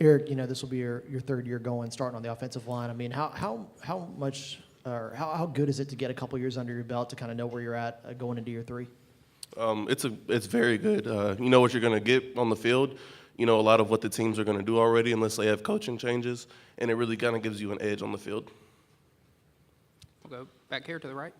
Eric, this will be your third year starting on the offensive line. I mean, how much or how good is it to get a couple years under your belt to kind of know where you're at going into year three? It's very good. You know what you're going to get on the field. You know a lot of what the teams are going to do already, unless they have coaching changes, and it really kind of gives you an edge on the field. We'll go back here to the right.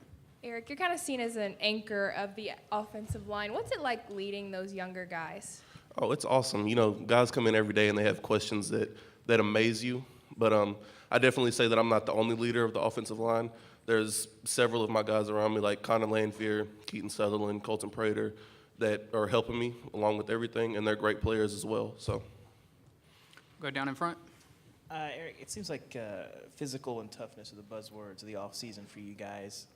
Eric, you're kind of seen as an anchor of the offensive line. What's it like leading those younger guys? Oh, it's awesome. You know, guys come in every day and they have questions that amaze you. But I definitely say that I'm not the only leader of the offensive line. There's several of my guys around me, like Connor Lanfear, Keaton Sutherland, Colton Prater, that are helping me along with everything, and they're great players as well. So, Go down in front. Eric, it seems like physical and toughness are the buzzwords of the offseason for you guys.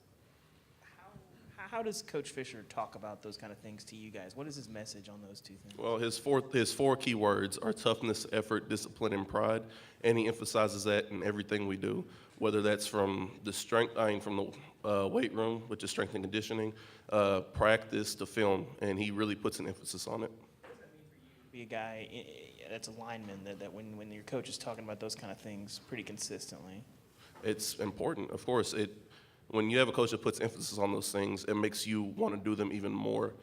How does Coach Fisher talk about those kind of things to you guys? What is his message on those two things? well, his four key words are toughness, effort, discipline, and pride, and he emphasizes that in everything we do, whether that's from from the weight room, which is strength and conditioning, practice to film, and he really puts an emphasis on it. What does that mean for you to be a guy that's a lineman, that when your coach is talking about those kind of things pretty consistently? It's important, of course. When you have a coach that puts emphasis on those things, it makes you want to do them even more,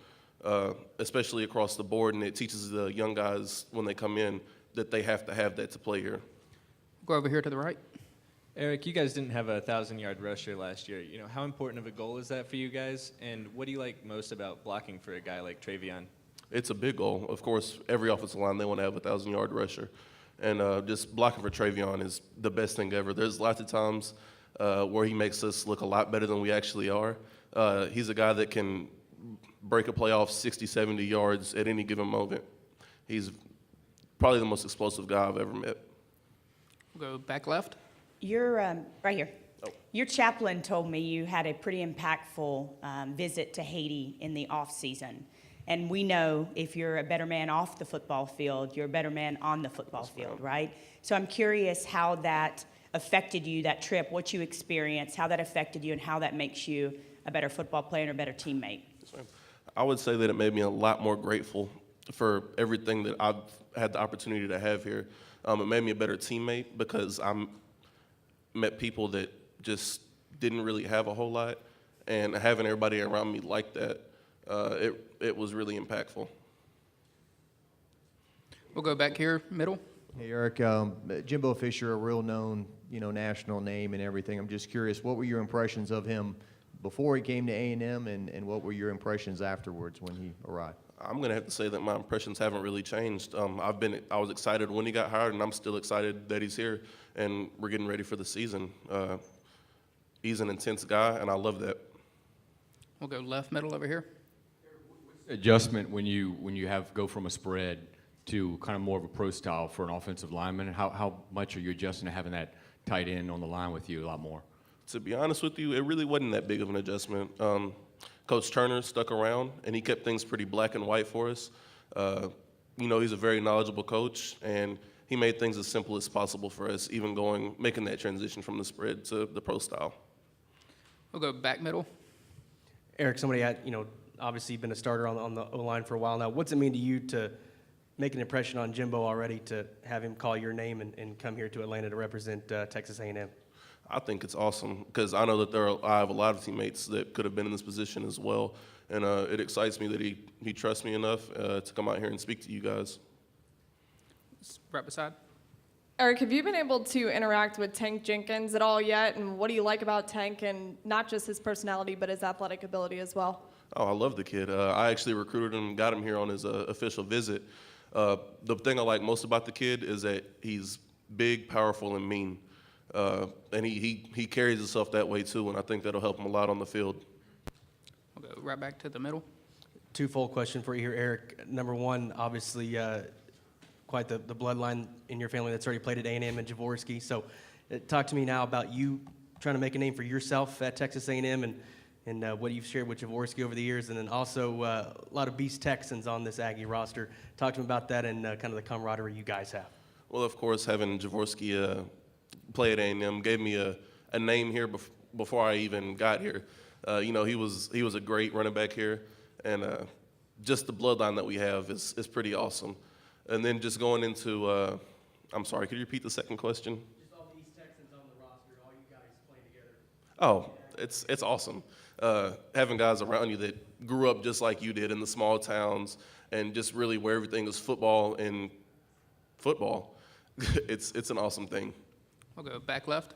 especially across the board, and it teaches the young guys when they come in that they have to have that to play here. Go over here to the right. Eric, you guys didn't have a 1,000-yard rusher last year. How important of a goal is that for you guys? And what do you like most about blocking for a guy like Travion? It's a big goal. Of course, every offensive line, they want to have a 1,000-yard rusher. And just blocking for Travion is the best thing ever. There's lots of times where he makes us look a lot better than we actually are. He's a guy that can break a play off 60, 70 yards at any given moment. He's probably the most explosive guy I've ever met. We'll go back left. You're right here. Oh. Your chaplain told me you had a pretty impactful visit to Haiti in the off season. And we know if you're a better man off the football field, you're a better man on the football field, right? So I'm curious how that affected you, that trip, what you experienced, how that affected you, and how that makes you a better football player and a better teammate. Yes, ma'am. I would say that it made me a lot more grateful for everything that I've had the opportunity to have here. It made me a better teammate because I met people that just didn't really have a whole lot, and having everybody around me like that, it was really impactful. We'll go back here, middle. Hey, Eric, Jimbo Fisher, a real known, national name and everything. I'm just curious, what were your impressions of him before he came to A&M, and what were your impressions afterwards when he arrived? I'm going to have to say that my impressions haven't really changed. I was excited when he got hired, and I'm still excited that he's here, and we're getting ready for the season. He's an intense guy, and I love that. We'll go left, middle over here. Adjustment when you go from a spread to kind of more of a pro style for an offensive lineman? How much are you adjusting to having that tight end on the line with you a lot more? To be honest with you, it really wasn't that big of an adjustment. Coach Turner stuck around, and he kept things pretty black and white for us. He's a very knowledgeable coach, and he made things as simple as possible for us, even making that transition from the spread to the pro style. We'll go back middle. Eric, somebody had, obviously been a starter on the O-line for a while now. What's it mean to you to make an impression on Jimbo already, to have him call your name and come here to Atlanta to represent Texas A&M? I think it's awesome because I know that I have a lot of teammates that could have been in this position as well, and it excites me that he trusts me enough to come out here and speak to you guys. Right beside. Eric, have you been able to interact with Tank Jenkins at all yet? And what do you like about Tank, and not just his personality, but his athletic ability as well? Oh, I love the kid. I actually recruited him, got him here on his official visit. The thing I like most about the kid is that he's big, powerful, and mean. And he carries himself that way too, and I think that'll help him a lot on the field. We'll go right back to the middle. Twofold question for you here, Eric. Number one, obviously, quite the bloodline in your family that's already played at A&M and Jaworski. So talk to me now about you trying to make a name for yourself at Texas A&M and what you've shared with Jaworski over the years, and then also a lot of Beast Texans on this Aggie roster. Talk to me about that and kind of the camaraderie you guys have. Well, of course, having Jaworski play at A&M gave me a name here before I even got here. He was a great running back here, and just the bloodline that we have is pretty awesome. And then just going into I'm sorry, could you repeat the second question? Just all the East Texans on the roster, all you guys playing together. Oh, it's awesome. Having guys around you that grew up just like you did in the small towns and just really where everything is football and football, it's an awesome thing. We'll go back left.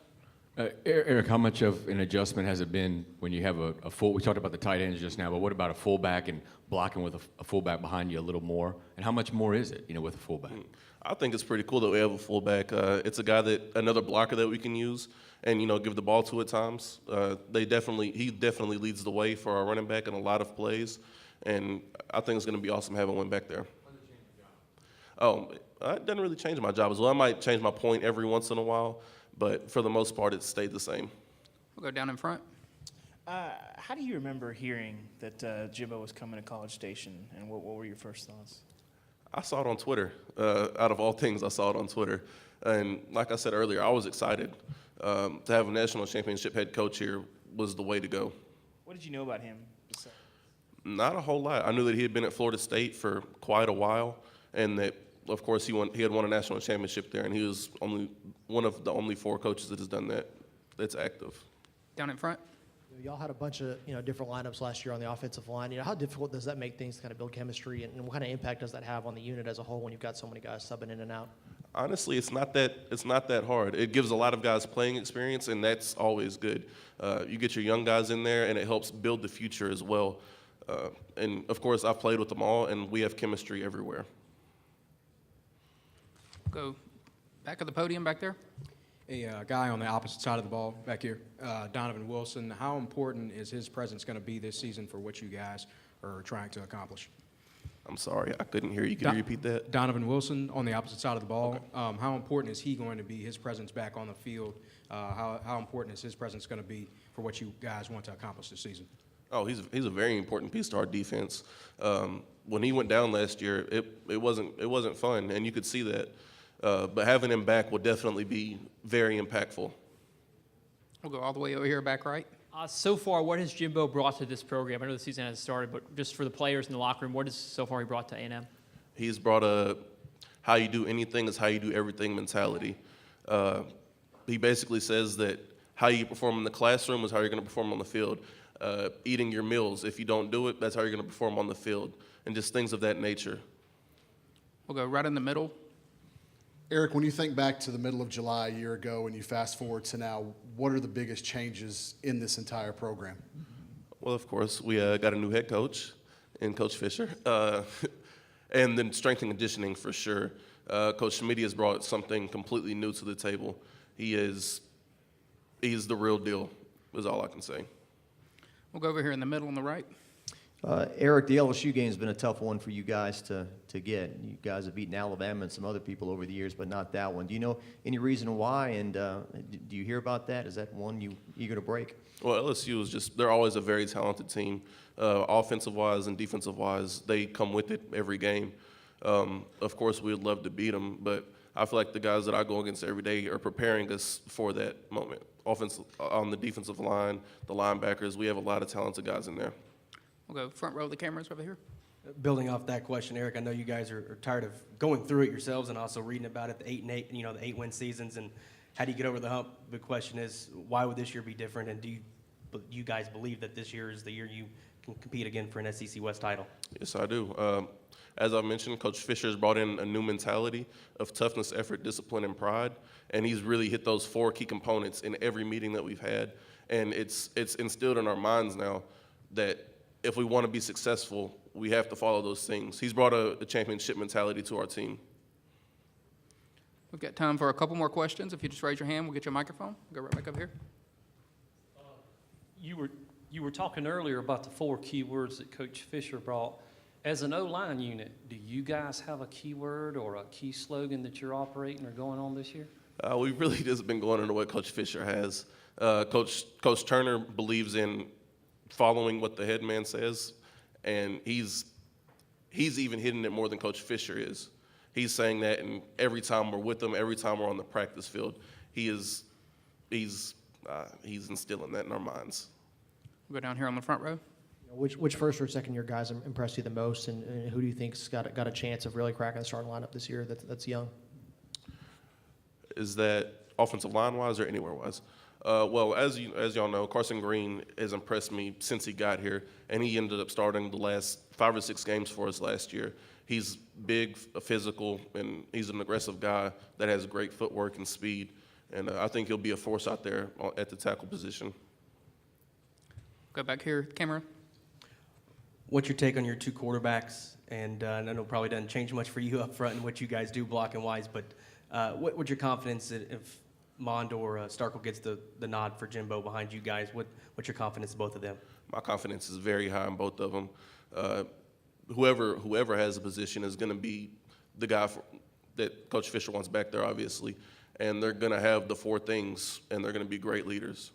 Eric, how much of an adjustment has it been when you have a full? We talked about the tight ends just now, but what about a fullback and blocking with a fullback behind you a little more? And how much more is it, with a fullback? I think it's pretty cool that we have a fullback. It's a guy another blocker that we can use and, give the ball to at times. He definitely leads the way for our running back in a lot of plays. And I think it's going to be awesome having one back there. Oh, it doesn't really change my job as well. I might change my point every once in a while, but for the most part, it's stayed the same. We'll go down in front. How do you remember hearing that Jimbo was coming to College Station, and what were your first thoughts? I saw it on Twitter. Out of all things, I saw it on Twitter. And like I said earlier, I was excited. To have a national championship head coach here was the way to go. What did you know about him? Not a whole lot. I knew that he had been at Florida State for quite a while, and that, of course, he had won a national championship there, and he was one of the only 4 coaches that has done that that's active. Down in front. Y'all had a bunch of different lineups last year on the offensive line. How difficult does that make things to kind of build chemistry, and what kind of impact does that have on the unit as a whole when you've got so many guys subbing in and out? Honestly, it's not that hard. It gives a lot of guys playing experience, and that's always good. You get your young guys in there, and it helps build the future as well. And of course, I've played with them all, and we have chemistry everywhere. Go back of the podium back there. A guy on the opposite side of the ball back here, Donovan Wilson. How important is his presence going to be this season for what you guys are trying to accomplish? I'm sorry, I couldn't hear you. Can you repeat that? Donovan Wilson on the opposite side of the ball. Okay. How important is he going to be, his presence back on the field? How important is his presence going to be for what you guys want to accomplish this season? Oh, he's a very important piece to our defense. When he went down last year, it wasn't fun, and you could see that. But having him back will definitely be very impactful. We'll go all the way over here, back right. So far, what has Jimbo brought to this program? I know the season hasn't started, but just for the players in the locker room, what has so far he brought to A&M? He's brought a how you do anything is how you do everything mentality. He basically says that how you perform in the classroom is how you're going to perform on the field. Eating your meals, if you don't do it, that's how you're going to perform on the field, and just things of that nature. We'll go right in the middle. Eric, when you think back to the middle of July a year ago and you fast forward to now, what are the biggest changes in this entire program? Well, of course, we got a new head coach in Coach Fisher, and then strength and conditioning for sure. Coach Schmidt has brought something completely new to the table. He's the real deal, is all I can say. We'll go over here in the middle on the right. Eric, the LSU game has been a tough one for you guys to get. You guys have beaten Alabama and some other people over the years, but not that one. Do you know any reason why, and do you hear about that? Is that one you eager to break? Well, LSU is they're always a very talented team. Offensive-wise and defensive-wise, they come with it every game. Of course, we would love to beat them, but I feel like the guys that I go against every day are preparing us for that moment. On the defensive line, the linebackers, we have a lot of talented guys in there. We'll go front row of the cameras over here. Building off that question, Eric, I know you guys are tired of going through it yourselves and also reading about it, the 8-8, the 8-win seasons, and how do you get over the hump? The question is, why would this year be different, and do you guys believe that this year is the year you can compete again for an SEC West title? Yes, I do. As I mentioned, Coach Fisher has brought in a new mentality of toughness, effort, discipline, and pride, and he's really hit those 4 key components in every meeting that we've had, and it's instilled in our minds now that if we want to be successful, we have to follow those things. He's brought a championship mentality to our team. We've got time for a couple more questions. If you just raise your hand, we'll get you a microphone. Go right back up here. You were talking earlier about the 4 key words that Coach Fisher brought. As an O-line unit, do you guys have a key word or a key slogan that you're operating or going on this year? We've really just been going into what Coach Fisher has. Coach Turner believes in following what the head man says, and he's even hitting it more than Coach Fisher is. He's saying that, and every time we're with him, every time we're on the practice field, he's instilling that in our minds. We'll go down here on the front row. Which first or second year guys impressed you the most, and who do you think's got a chance of really cracking the starting lineup this year that's young? Is that offensive line-wise or anywhere-wise? Well, as y'all know, Carson Green has impressed me since he got here, and he ended up starting the last 5 or 6 games for us last year. He's big, physical, and he's an aggressive guy that has great footwork and speed, and I think he'll be a force out there at the tackle position. Go back here, camera. What's your take on your 2 quarterbacks? And I know it probably doesn't change much for you up front and what you guys do blocking-wise, but what's your confidence that if Mond or Starkle gets the nod for Jimbo behind you guys, what's your confidence in both of them? My confidence is very high in both of them. Whoever has a position is going to be the guy that Coach Fisher wants back there, obviously, and they're going to have the 4 things, and they're going to be great leaders.